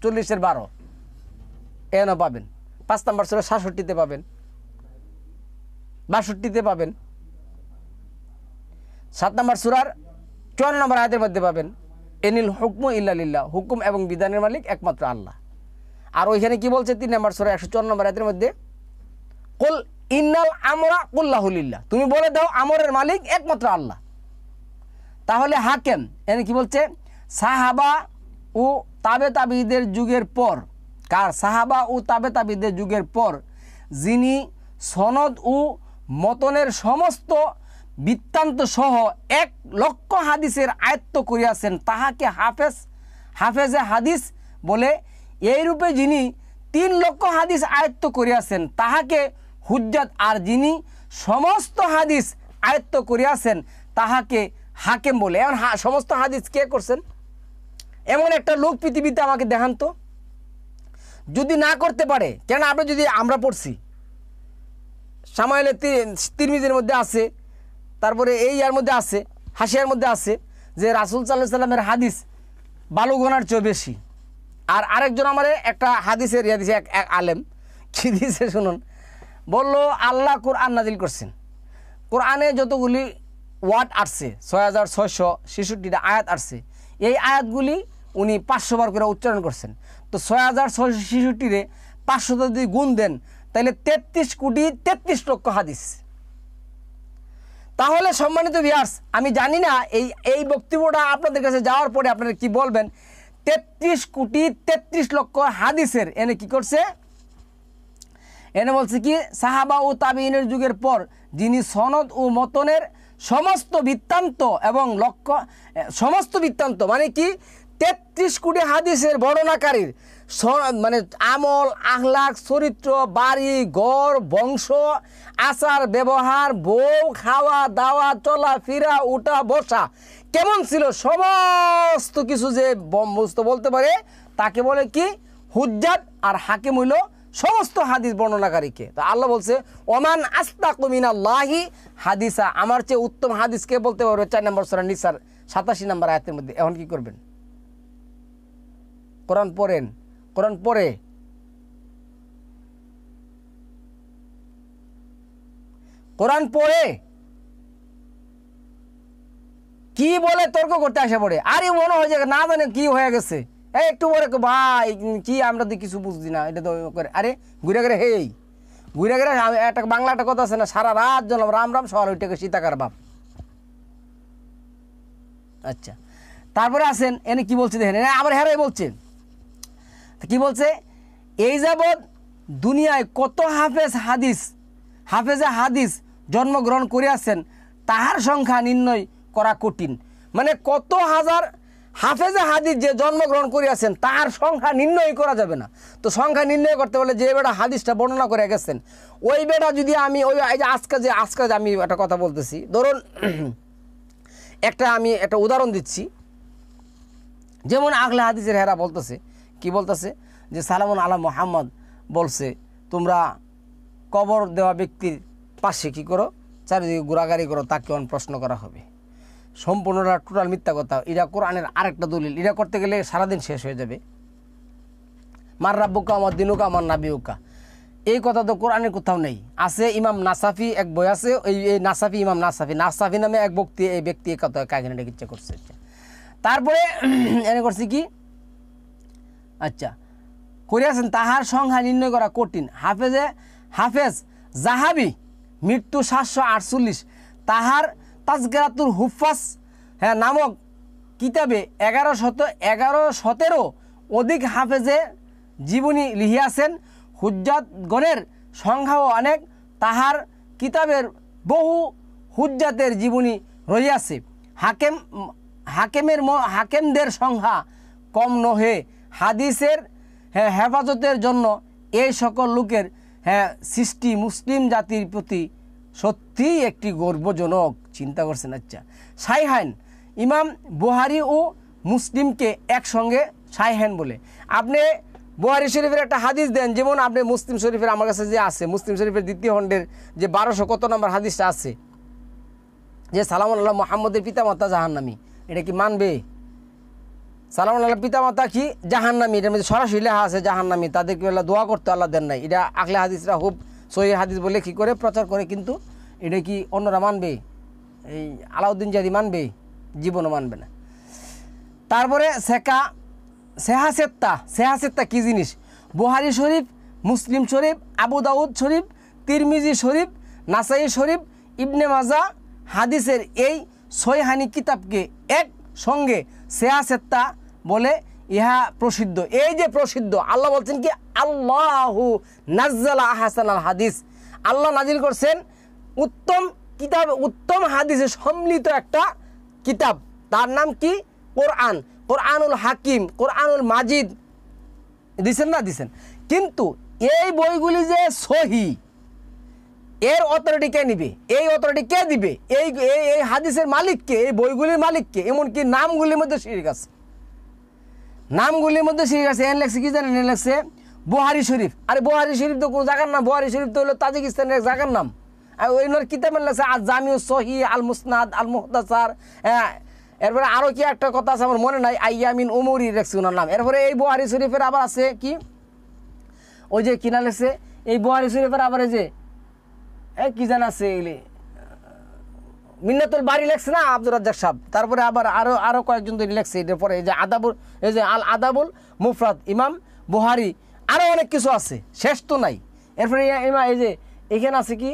40-এর 12 এনে পাবেন। 5 নম্বর সূরা 67-তে পাবেন, 62-তে পাবেন, 7 নম্বর সূরার 54 নম্বর আয়াতের মধ্যে পাবেন এনিল হুকমু ইল্লা লিল্লাহ, হুকুম এবং বিধানের মালিক একমাত্র আল্লাহ। আর ওইখানে কি বলছে 3 নম্বর সূরা 154 নম্বর আয়াতের মধ্যে, কুল ইন্নাল আমরা কুল্লাহু লিল্লাহ, তুমি বলে দাও আমরের মালিক একমাত্র আল্লাহ। তাহলে হাকেম এনে কি বলছে? সাহাবা ও তাবে তাবিদের যুগের পর, কার? সাহাবা ও তাবে তাবিদের যুগের পর যিনি সনদ ও মতনের সমস্ত বৃত্তান্ত সহ 1 লক্ষ হাদিসের আয়ত্ত করিয়াছেন তাহাকে হাফেজে হাদিস বলে। এইরূপে যিনি 3 লক্ষ হাদিস আয়ত্ত করিয়াছেন তাহাকে হুজ্জাত, আর যিনি সমস্ত হাদিস আয়ত্ত করিয়াছেন তাহাকে হাকেম বলে। এখন সমস্ত হাদিস কে করছেন? এমন একটা লোক পৃথিবীতে আমাকে দেখান তো, যদি না করতে পারে। কেন আমরা পড়ছি সামাইলে তিরমিজির মধ্যে আছে, তারপরে এই ইয়ার মধ্যে আছে, হাসিয়ার মধ্যে আছে যে রাসূল সাল্লাল্লাহু আলাইহি সাল্লামের হাদিস বালু গোনার চেয়ে বেশি। আর আরেকজন আমার একটা হাদিসের ইয়া দিছে, এক আলেম কি দিয়েছে শুনুন, বলল আল্লাহ কোরআন নাজিল করছেন, কোরআনে যতগুলি ওয়ার্ড আসছে 6666টা আয়াত আসছে, এই আয়াতগুলি উনি 500 বার করে উচ্চারণ করছেন। তো 6666-রে 500 যদি গুণ দেন তাহলে 33 কোটি 33 লক্ষ হাদিস। তাহলে সম্মানিত ভিউয়ার্স, আমি জানি না এই বক্তব্যটা আপনাদের কাছে যাওয়ার পরে আপনারা কি বলবেন। 33 কোটি 33 লক্ষ হাদিসের এনে কি করছে? এনে বলছে কি, সাহাবা ও তাবিঈনের যুগের পর যিনি সনদ ও মতনের সমস্ত বৃত্তান্ত এবং সমস্ত বৃত্তান্ত মানে কি 33 কোটি হাদিসের বর্ণনাকারীর মানে আমল, আখলাক, চরিত্র, বাড়ি, ঘর, বংশ, আচার ব্যবহার, বউ, খাওয়া দাওয়া, চলা ফিরা, উঠা বসা কেমন ছিল, সমস্ত কিছু যে বুঝতে বলতে পারে তাকে বলে কি? হুজ্জাত। আর হাকিম হইল সমস্ত হাদিস বর্ণনাকারীকে। তো আল্লাহ বলছে ওমান আসতাকু মিনাল্লাহি হাদিসা, আমার চেয়ে উত্তম হাদিস কে বলতে পারবে? 4 নম্বর সূরা নিসার 87 নম্বর আয়াতের মধ্যে। এখন কি করবেন? কোরআন পড়েন, কোরআন পড়ে কি বলে তর্ক করতে আসে পড়ে। আরে মনে হয় যে না জানে কি হয়ে গেছে, একটু পরে ভাই কি আমরা তো কিছু বুঝছি না, এটা তো করে আরে ঘুরে ঘুরে হেই ঘুরে ঘুরে একটা বাংলা একটা কথা আছে না, সারা রাত জল রাম রাম সর ওইটাকে সীতাকার বাপ। আচ্ছা, তারপরে আসেন এনে কি বলছে দেখেন, আবার হেরাই বলছে কি বলছে? এই যাবৎ দুনিয়ায় কত হাফেজে হাদিস জন্মগ্রহণ করিয়াছেন তাহার সংখ্যা নির্ণয় করা কঠিন। মানে কত হাজার হাফেজে হাদিস যে জন্মগ্রহণ করিয়াছেন তার সংখ্যা নির্ণয় করা যাবে না। তো সংখ্যা নির্ণয় করতে বলে যে বেটা হাদিসটা বর্ণনা করে গেছেন, ওই বেটা যদি আমি ওই আজকে যে আমি একটা কথা বলতেছি, ধরুন আমি একটা উদাহরণ দিচ্ছি। যেমন আহলে হাদিসের হেরা বলতেছে কি বলতেছে যে সালামুন আলা মুহাম্মদ বলছে তোমরা কবর দেওয়া ব্যক্তির পাশে কি করো, চারিদিকে ঘোরাঘুরি করো, তাকে প্রশ্ন করা হবে। সম্পূর্ণটা টোটাল মিথ্যা কথা। এটা কোরআনের আরেকটা দলিল, এটা করতে গেলে সারাদিন শেষ হয়ে যাবে। মার রাব্বুকা আমার দিনুকা আমার নাবিউকা, এই কথা তো কোরআনের কোথাও নেই। আছে ইমাম নাসাফি এক বই আছে, এই ইমাম নাসাফি নামে এক ব্যক্তি, এই ব্যক্তি এই কথা কাহিনীটা ইচ্ছা করছে। তারপরে এনে করছে কি, আচ্ছা করিয়াছেন তাহার সংখ্যা নির্ণয় করা কঠিন। হাফেজ জাহাবি মৃত্যু 748, তাহার তাজকিরাতুল হুফাজ নামক কিতাবে 1117 অধিক হাফেজের জীবনী লিখিয়াছেন। হুজ্জাতগণের সংখ্যাও অনেক, তাহার কিতাবের বহু হুজ্জাতের জীবনী রহিয়াছে। হাকেমদের সংখ্যা কম নহে। হাদিসের হেফাজতের জন্য এই সকল লোকের সৃষ্টি মুসলিম জাতির প্রতি সত্যিই একটি গর্বজনক। চিন্তা করছেন? আচ্ছা, সাহিহাইন ইমাম বুহারি ও মুসলিমকে একসঙ্গে সাহিহাইন বলে। আপনি বুখারী শরীফের একটা হাদিস দেন, যেমন আপনি মুসলিম শরীফের আমার কাছে যে আছে, মুসলিম শরীফের দ্বিতীয় খণ্ডের যে 1200 কত নম্বর হাদিসটা আছে, যে সালামুন আলাইহি মুহাম্মদের পিতামাতা জাহান্নামী, এটা কি মানবে? সালামুন আলাইহি পিতামাতা কি জাহান্নামী, এটার মধ্যে সরাসরি লেখা আছে জাহান্নামী, তাদেরকে আল্লাহ দোয়া করতে আল্লাহ দেন নাই। এটা আকলে হাদিসরা খুব সহিহ হাদিস বলে কি করে প্রচার করে, কিন্তু এটা কি অন্যরা মানবে? এই আলাউদ্দিন জাদি মানবে? জীবনও মানবে না। তারপরে সেহাসেত্তা কি জিনিস? বুখারী শরীফ, মুসলিম শরীফ, আবু দাউদ শরীফ, তিরমিজি শরীফ, নাসাই শরীফ, ইবনে মাজাহ হাদিসের এই ছয়খানি কিতাবকে এক সঙ্গে সেহাসেত্তা বলে, ইহা প্রসিদ্ধ। এই যে প্রসিদ্ধ, আল্লাহ বলছেন কি আল্লাহু নাজ্জালা আহসানাল হাদিস, আল্লাহ নাজিল করছেন উত্তম কিতাব, উত্তম হাদিসে সম্মিলিত একটা কিতাব, তার নাম কি? কোরআন, কোরআনুল হাকিম, কোরআনুল মাজিদ দিছেন না? দিছেন। কিন্তু এই বইগুলি যে সহি, এর অথরিটি কে নিবে? এই অথরিটি কে দিবে? এই এই হাদিসের মালিককে, এই বইগুলির মালিককে। এমনকি নামগুলির মধ্যে শিরক আছে, নামগুলির মধ্যে শিরক আছে। এন লেখছে কি জানেন? এন লেখছে বুখারী শরীফ। আরে বুখারী শরীফ তো কোনো জায়গার নাম, বুখারী শরীফ তো হলো তাজিকিস্তানের এক জায়গার নাম। আর ওইনার কিতাবের লেখছে আল জামিউ সহি, আল মুসনাদ, আল মুহতাসার, হ্যাঁ। এরপরে আরও কি একটা কথা আছে আমার মনে নাই, আইয়ামিন উমরি লেখছে ওনার নাম। এরপরে এই বুখারী শরীফের আবার আছে কি, ওই যে কিনা লেখছে এই বুখারী শরীফের আবার এই যে কি জানা আছে, মিন্নাতুল বারি লেখছে না আব্দুর রাজ্জাক সাহেব। তারপরে আবার আরো কয়েকজন তৈরি লেখছে। এটার পরে এই যে আদাবুল, এই যে আল আদাবুল মুফরাদ ইমাম বুখারী, আরও অনেক কিছু আছে, শেষ তো নাই। এরপরে এই যে এখানে আছে কি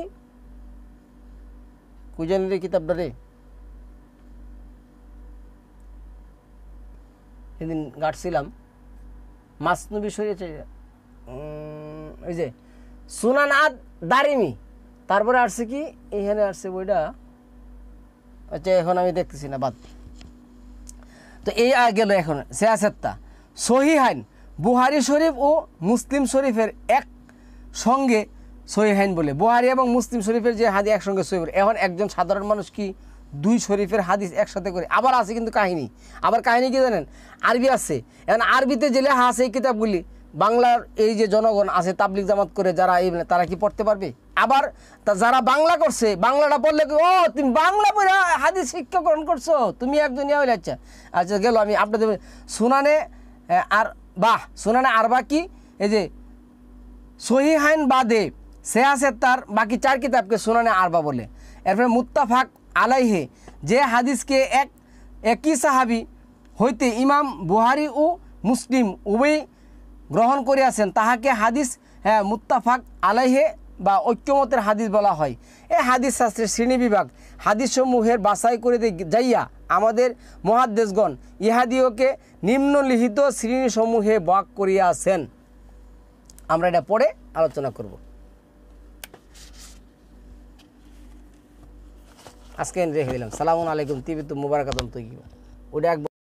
কুজানির কিতাবটা রে, সেদিন গাটছিলাম মাসনবী শরীয়ত, এই যে সুনান আদ দারিমি। তারপরে আসছে কি এখানে আসছে বইটা, আচ্ছা এখন আমি দেখতেছি না, বাদ। তো এই গেল এখন সেহাসেত্তা সহিহাইন, বুখারী শরীফ ও মুসলিম শরীফের এক সঙ্গে সহিহাইন বলে। বুখারী এবং মুসলিম শরীফের যে হাদিস একসঙ্গে সহি বলে। এখন একজন সাধারণ মানুষ কি দুই শরীফের হাদিস একসাথে করে? আবার আছে কিন্তু কাহিনী, আবার কাহিনী কি জানেন? আরবি আছে। এখন আরবিতে যে লেখা আছে এই কিতাবগুলি, বাংলার এই যে জনগণ আছে তাবলিগ জামাত করে যারা, এই তারা কি পড়তে পারবে? আবার যারা বাংলা করছে, বাংলাটা পড়লে ও তুমি বাংলা পড়ে হাদিস শিক্ষা গ্রহণ করছো, তুমি একজন ইয়া হইলে। আচ্ছা আচ্ছা গেল আমি আপনাদের সুনানে আর বাহ, সুনানে আরবা কি, এই যে সহিহাইন বাদে সেহাসেত্তার বাকি 4 কিতাবকে সুনানে আরবা বলে। এরপরে মুত্তাফাক আলাইহে, যে হাদিসকে একই সাহাবি হইতে ইমাম বুখারী ও মুসলিম উভয় গ্রহণ করিয়াছেন, তাহাকে হাদিস মুত্তাফাক আলাইহে বা ঐক্যমতের হাদিস বলা হয়। এই হাদিস শাস্ত্রের শ্রেণীবিভাগ হাদিসসমূহের বাছাই করে যাইয়া আমাদের মুহাদ্দিসগণ ইহাদিওকে নিম্নলিখিত শ্রেণীসমূহে ভাগ করিয়াছেন। আমরা এটা পরে আলোচনা করব। আজকে রেখে দিলাম। সালামুন আলাইকুম, তিবিতুম মুবারাকাতুম তৈয়িবা। ওটা